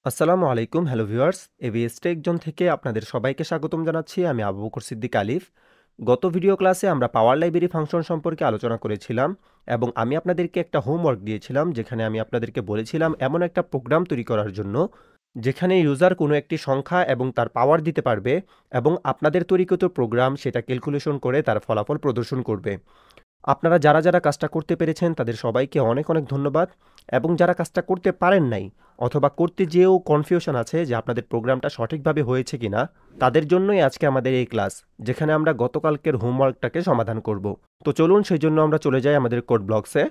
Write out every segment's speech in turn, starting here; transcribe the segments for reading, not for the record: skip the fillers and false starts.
আসসালামু আলাইকুম hello viewers ABS একজন থেকে আপনাদের সবাইকে স্বাগতম জানাচ্ছি। আমি আবু বকর সিদ্দিক আলিফ। গত ভিডিও ক্লাসে আমরা পাওয়ার লাইব্রেরি ফাংশন সম্পর্কে আলোচনা করেছিলাম এবং আমি আপনাদেরকে একটা হোমওয়ার্ক দিয়েছিলাম যেখানে আমি আপনাদেরকে বলেছিলাম এমন একটা প্রোগ্রাম তৈরি করার জন্য যেখানে ইউজার কোনো একটি সংখ্যা এবং তার পাওয়ার দিতে পারবে এবং আপনাদের তৈরিকৃত প্রোগ্রাম সেটা ক্যালকুলেশন করে তার ফলাফল প্রদর্শন করবে। আপনারা যারা কাজটা করতে পেরেছেন তাদের সবাইকে অনেক অনেক ধন্যবাদ এবং যারা কাজটা করতে পারেন নাই অথবা করতে যেয়েও কনফিউশন আছে যে আপনাদের প্রোগ্রামটা সঠিকভাবে হয়েছে কিনা তাদের জন্যই আজকে আমাদের এই ক্লাস যেখানে আমরা গতকালকের হোমওয়ার্কটাকে সমাধান করব। তো চলুন সেই জন্য আমরা চলে যাই আমাদের কোড ব্লকসে।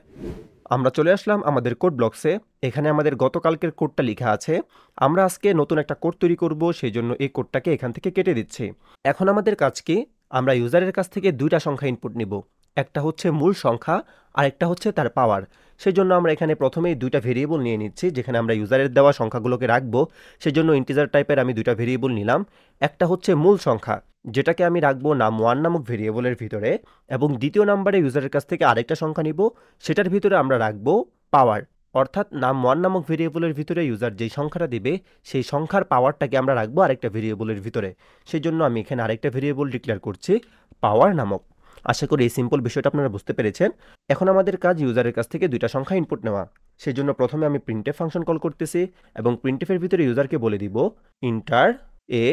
আমরা চলে আসলাম আমাদের কোড ব্লকসে। এখানে আমাদের গতকালকের কোডটা লেখা আছে। আমরা আজকে নতুন একটা কোড তৈরি করব, সেই জন্য এই কোডটাকে এখান থেকে কেটে দিচ্ছি। এখন আমাদের কাজ কি, আমরা ইউজারের কাছ থেকে দুইটা সংখ্যা ইনপুট নিব। একটা হচ্ছে মূল সংখ্যা আর একটা হচ্ছে তার পাওয়ার। সেই জন্য আমরা এখানে প্রথমেই দুইটা ভেরিয়েবল নিয়ে নিচ্ছি যেখানে আমরা ইউজারের দেওয়া সংখ্যাগুলোকে রাখবো। সেই জন্য ইন্টিজার টাইপের আমি দুইটা ভেরিয়েবল নিলাম। একটা হচ্ছে মূল সংখ্যা যেটাকে আমি রাখবো নাম1 নামক ভেরিয়েবলের ভিতরে, এবং দ্বিতীয় নাম্বারে ইউজারের কাছ থেকে আরেকটা সংখ্যা নিব, সেটার ভিতরে আমরা রাখবো পাওয়ার। অর্থাৎ নাম1 নামক ভেরিয়েবলের ভিতরে ইউজার যেই সংখ্যাটা দিবে সেই সংখ্যার পাওয়ারটাকে আমরা রাখবো আরেকটা ভেরিয়েবলের ভিতরে। সেই জন্য আমি এখানে আরেকটা ভেরিয়েবল ডিক্লেয়ার করছি পাওয়ার নামক। আশা করি এই সিম্পল বিষয়টা আপনারা বুঝতে পেরেছেন। এখন আমাদের কাজ ইউজারের কাছ থেকে দুইটা সংখ্যা ইনপুট নেওয়া। সেই জন্য প্রথমে আমি প্রিন্টএফ ফাংশন কল করতেছি এবং প্রিন্টএফের ভিতরে ইউজারকে বলে দিব ইন্টার এ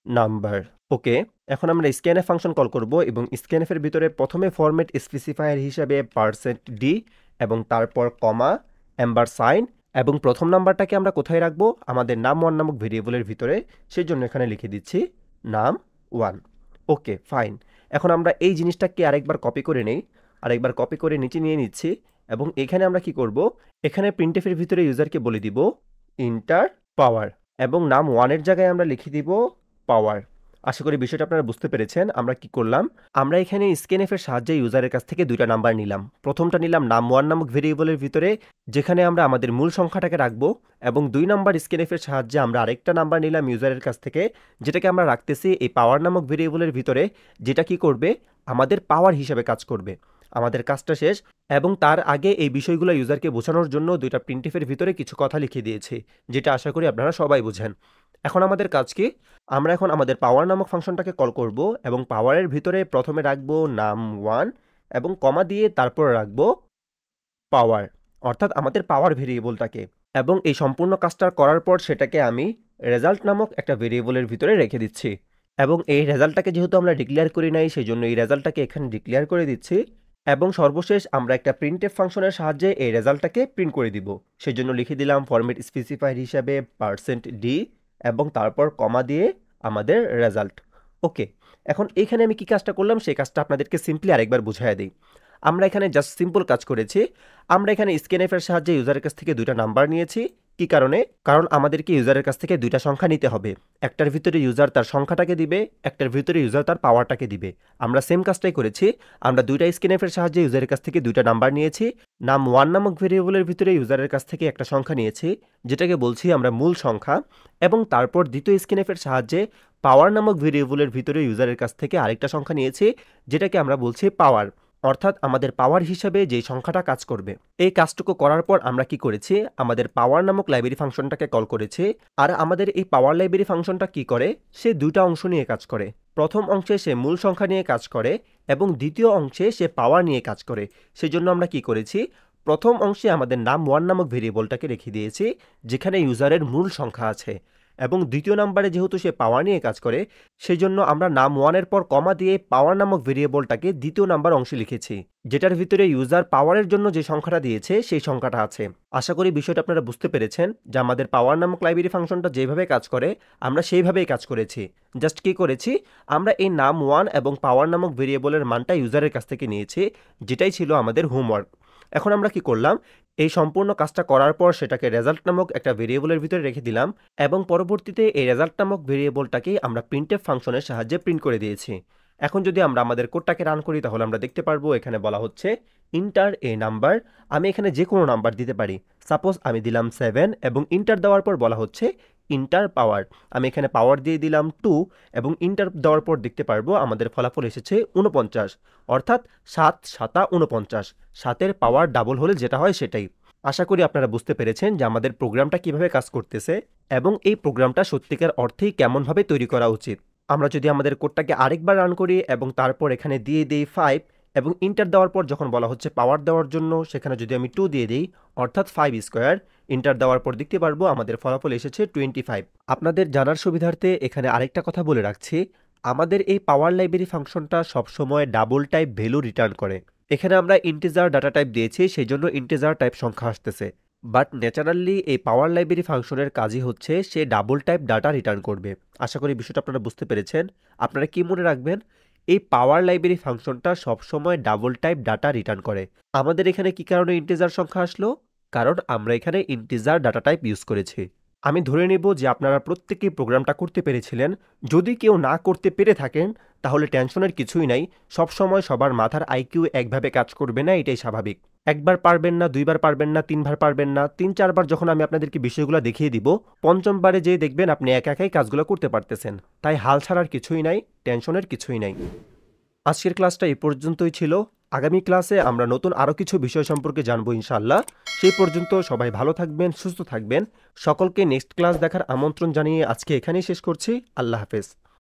নাম্বার। ওকে, এখন আমরা স্ক্যানএফ ফাংশন কল করব এবং স্ক্যানএফের ভিতরে প্রথমে ফরম্যাট স্পেসিফায়ার হিসাবে %d এবং তারপর কমা এম্বার সাইন এবং প্রথম নাম্বারটাকে আমরা কোথায় রাখবো, আমাদের নাম1 নামক ভেরিয়েবলের ভিতরে। সেই জন্য এখানে লিখে দিচ্ছি নাম1। Okay fine. এখন আমরা এই জিনিসটাকে আরেকবার কপি করে নেই, আরেকবার কপি করে নিচে নিয়ে নিচ্ছি এবং এখানে আমরা কি করব, এখানে প্রিন্টএফের ভিতরে ইউজারকে বলে দিব ইন্টার পাওয়ার এবং নাম1 এর জায়গায় আমরা লিখে দিব পাওয়ার। আশা করি বিষয়টা আপনারা বুঝতে পেরেছেন। আমরা কি করলাম, আমরা এখানে স্ক্যানএফ এর সাহায্যে ইউজারের কাছ থেকে দুইটা নাম্বার নিলাম। প্রথমটা নিলাম নাম1 নামক ভেরিয়েবলের ভিতরে যেখানে আমরা আমাদের মূল সংখ্যাটাকে রাখবো, এবং দুই নাম্বার স্ক্যানএফ এর সাহায্যে আমরা আরেকটা নাম্বার নিলাম ইউজারের কাছ থেকে যেটাকে আমরা রাখতেছি এই পাওয়ার নামক ভেরিয়েবলের ভিতরে, যেটা কি করবে, আমাদের পাওয়ার হিসেবে কাজ করবে। আমাদের কাজটা শেষ এবং তার আগে এই বিষয়গুলো ইউজারকে বোঝানোর জন্য দুইটা প্রিন্টএফের ভিতরে কিছু কথা লিখে দিয়েছি যেটা আশা করি আপনারা সবাই বুঝেন। এখন আমাদের কাজ কি, আমরা এখন আমাদের পাওয়ার নামক ফাংশনটাকে কল করব এবং পাওয়ারের ভিতরে প্রথমে রাখবো নাম1 এবং কমা দিয়ে তারপর রাখবো পাওয়ার, অর্থাৎ আমাদের পাওয়ার ভেরিয়েবলটাকে। এবং এই সম্পূর্ণ কাজটা করার পর সেটাকে আমি রেজাল্ট নামক একটা ভেরিয়েবলের ভিতরে রেখে দিচ্ছি। এবং এই রেজাল্টটাকে যেহেতু আমরা ডিক্লেয়ার করি নাই সেই জন্য এই রেজাল্টটাকে এখানে ডিক্লেয়ার করে দিচ্ছি। এবং সর্বশেষ আমরা একটা প্রিন্টএফ ফাংশনের সাহায্যে এই রেজাল্টটাকে প্রিন্ট করে দিব। সেই জন্য লিখে দিলাম ফরম্যাট স্পেসিফায়ার হিসাবে %d এবং তারপর কমা দিয়ে আমাদের রেজাল্ট। ওকে, এখন এখানে আমি কি কাজটা করলাম সেই কাজটা আপনাদেরকে সিম্পলি আরেকবার বুঝাইয়া দিই। আমরা এখানে জাস্ট সিম্পল কাজ করেছি। আমরা এখানে স্ক্যানএফ এর সাহায্যে ইউজারের কাছ থেকে দুইটা নাম্বার নিয়েছি। কি কারণে, কারণ আমাদেরকে ইউজারের কাছ থেকে দুইটা সংখ্যা নিতে হবে। একটার ভিতরে ইউজার তার সংখ্যাটাকে দিবে, একটার ভিতরে ইউজার তার পাওয়ারটাকে দিবে। আমরা সেম কাজটাই করেছি। আমরা দুইটা স্ক্যানএফ এর সাহায্যে ইউজারের কাছ থেকে দুইটা নাম্বার নিয়েছি। নাম1 নামক ভেরিয়েবলের ভিতরে ইউজারের কাছ থেকে একটা সংখ্যা নিয়েছি যেটাকে বলছি আমরা মূল সংখ্যা, এবং তারপর দ্বিতীয় স্ক্যানএফ এর সাহায্যে পাওয়ার নামক ভেরিয়েবলের ভিতরে ইউজারের কাছ থেকে আরেকটা সংখ্যা নিয়েছি যেটাকে আমরা বলছি পাওয়ার, অর্থাৎ আমাদের পাওয়ার হিসাবে যেই সংখ্যাটা কাজ করবে। এই কাজটুকু করার পর আমরা কি করেছি, আমাদের পাওয়ার নামক লাইব্রেরি ফাংশনটাকে কল করেছি। আর আমাদের এই পাওয়ার লাইব্রেরি ফাংশনটা কি করে, সে দুইটা অংশ নিয়ে কাজ করে। প্রথম অংশে সে মূল সংখ্যা নিয়ে কাজ করে এবং দ্বিতীয় অংশে সে পাওয়ার নিয়ে কাজ করে। সেই জন্য আমরা কি করেছি, প্রথম অংশে আমাদের নাম1 নামক ভেরিয়েবলটাকে রেখে দিয়েছি যেখানে ইউজারের মূল সংখ্যা আছে, এবং দ্বিতীয় নাম্বারে যেহেতু সে পাওয়ার নিয়ে কাজ করে সেই জন্য আমরা নাম1 এর পর কমা দিয়ে পাওয়ার নামক ভেরিয়েবলটাকে দ্বিতীয় নাম্বার অংশে লিখেছি যেটার ভিতরে ইউজার পাওয়ারের জন্য যে সংখ্যাটা দিয়েছে সেই সংখ্যাটা আছে। আশা করি বিষয়টা আপনারা বুঝতে পেরেছেন যে আমাদের পাওয়ার নামক লাইব্রেরি ফাংশনটা যেভাবে কাজ করে আমরা সেইভাবেই কাজ করেছি। জাস্ট কি করেছি, আমরা এই নাম1 এবং পাওয়ার নামক ভেরিয়েবলের মানটা ইউজারের কাছ থেকে নিয়েছি, যেটাই ছিল আমাদের হোমওয়ার্ক। এখন আমরা কি করলাম, এই সম্পূর্ণ কাজটা করার পর সেটাকে রেজাল্ট নামক একটা ভেরিয়েবলের ভিতরে রেখে দিলাম এবং পরবর্তীতে এই রেজাল্ট নামক ভেরিয়েবলটাকেই আমরা প্রিন্টএফ ফাংশনের সাহায্যে প্রিন্ট করে দিয়েছি। এখন যদি আমরা আমাদের কোডটাকে রান করি তাহলে আমরা দেখতে পারবো এখানে বলা হচ্ছে ইন্টার এ নাম্বার। আমি এখানে যে কোনো নাম্বার দিতে পারি। সাপোজ আমি দিলাম 7 এবং ইন্টার দেওয়ার পর বলা হচ্ছে ইন্টার পাওয়ার। আমি এখানে পাওয়ার দিয়ে দিলাম 2 এবং ইন্টার দেওয়ার পর দেখতে পারবো আমাদের ফলাফল এসেছে 49, অর্থাৎ 7 7 49। 7-এর পাওয়ার ডাবল হলে যেটা হয় সেটাই। আশা করি আপনারা বুঝতে পেরেছেন যে আমাদের প্রোগ্রামটা কিভাবে কাজ করতেছে এবং এই প্রোগ্রামটা সত্যিকার অর্থেই কেমনভাবে তৈরি করা উচিত। আমরা যদি আমাদের কোডটাকে আরেকবার রান করি এবং তারপর এখানে দিয়ে দিই 5 এবং ইন্টার দেওয়ার পর যখন বলা হচ্ছে পাওয়ার দেওয়ার জন্য সেখানে যদি আমি 2 দিয়ে দিই অর্থাৎ 5 স্কোয়ার, ইন্টার দেওয়ার পর দেখতে পারবো আমাদের ফলাফল এসেছে 25। আপনাদের জানার সুবিধার্থে এখানে আরেকটা কথা বলে রাখছি, আমাদের এই পাওয়ার লাইব্রেরি ফাংশনটা সবসময় ডাবল টাইপ ভ্যালু রিটার্ন করে। এখানে আমরা ইন্টিজার ডাটা টাইপ দিয়েছি, সেই জন্য ইন্টিজার টাইপ সংখ্যা আসতেছে। বাট ন্যাচারালি এই পাওয়ার লাইব্রেরি ফাংশনের কাজই হচ্ছে সে ডাবল টাইপ ডাটা রিটার্ন করবে। আশা করি বিষয়টা আপনারা বুঝতে পেরেছেন। আপনারা কি মনে রাখবেন, এই পাওয়ার লাইব্রেরি ফাংশনটা সবসময় ডাবল টাইপ ডাটা রিটার্ন করে। আমাদের এখানে কি কারণে ইন্টিজার সংখ্যা আসলো? কারণ আমরা এখানে ইন্টিজার ডাটা টাইপ ইউজ করেছি। আমি ধরে নেব যে আপনারা প্রত্যেকেই প্রোগ্রামটা করতে পেরেছিলেন। যদি কেউ না করতে পেরে থাকেন তাহলে টেনশনের কিছুই নাই। সবসময় সবার মাথার আইকিউ একভাবে কাজ করবে না, এটাই স্বাভাবিক। একবার পারবেন না, দুইবার পারবেন না, তিনবার পারবেন না, 3-4 বার যখন আমি আপনাদেরকে বিষয়গুলো দেখিয়ে দিব, পঞ্চমবারে যেয়ে দেখবেন আপনি একা একাই কাজগুলো করতে পারতেছেন। তাই হাল ছাড়ার কিছুই নাই, টেনশনের কিছুই নাই। আজকের ক্লাসটা এই পর্যন্তই ছিল। আগামী ক্লাসে আমরা নতুন আরও কিছু বিষয় সম্পর্কে জানবো ইনশাআল্লাহ। সেই পর্যন্ত সবাই ভালো থাকবেন, সুস্থ থাকবেন। সকলকে নেক্সট ক্লাস দেখার আমন্ত্রণ জানিয়ে আজকে এখানেই শেষ করছি। আল্লাহ হাফেজ।